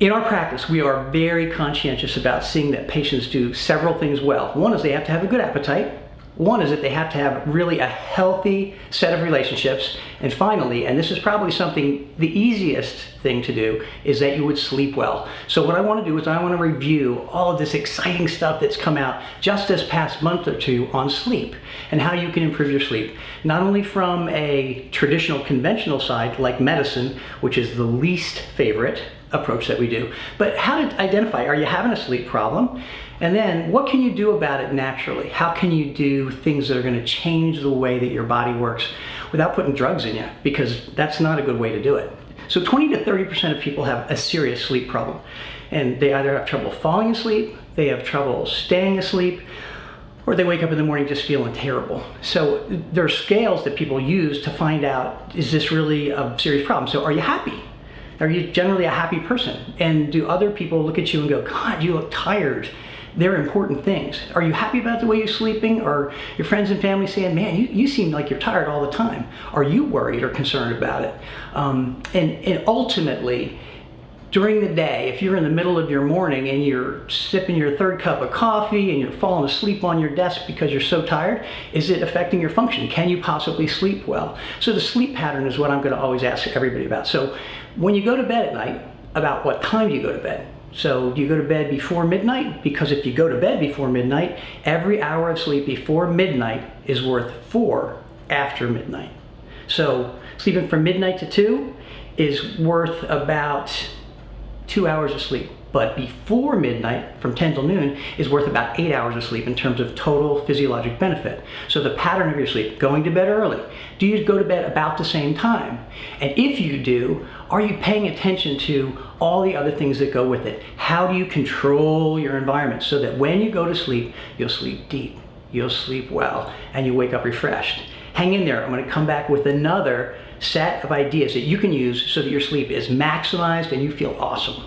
In our practice, we are very conscientious about seeing that patients do several things well. One is they have to have a good appetite. One is that they have to have really a healthy set of relationships. And finally, and this is probably something, the easiest thing to do, is that you would sleep well. So what I want to do is I want to review all of this exciting stuff that's come out just this past month or two on sleep and how you can improve your sleep. Not only from a traditional, conventional side like medicine, which is the least favorite approach that we do, but how to identify, are you having a sleep problem? And then what can you do about it naturally? How can you do things that are going to change the way that your body works without putting drugs in you? Because that's not a good way to do it. So 20 to 30% of people have a serious sleep problem. And they either have trouble falling asleep, they have trouble staying asleep, or they wake up in the morning just feeling terrible. So there are scales that people use to find out, is this really a serious problem? So are you happy? Are you generally a happy person? And do other people look at you and go, God, you look tired? They're important things. Are you happy about the way you're sleeping? Or your friends and family saying, man, you seem like you're tired all the time. Are you worried or concerned about it? And ultimately, during the day, if you're in the middle of your morning and you're sipping your third cup of coffee and you're falling asleep on your desk because you're so tired, is it affecting your function? Can you possibly sleep well? So the sleep pattern is what I'm going to always ask everybody about. So when you go to bed at night, about what time do you go to bed? So do you go to bed before midnight? Because if you go to bed before midnight, every hour of sleep before midnight is worth 4 after midnight. So sleeping from midnight to 2 is worth about 2 hours of sleep. But before midnight, from 10 till noon, is worth about 8 hours of sleep in terms of total physiologic benefit. So the pattern of your sleep, going to bed early. Do you go to bed about the same time? And if you do, are you paying attention to all the other things that go with it? How do you control your environment so that when you go to sleep, you'll sleep deep, you'll sleep well, and you wake up refreshed? Hang in there. I'm going to come back with another set of ideas that you can use so that your sleep is maximized and you feel awesome.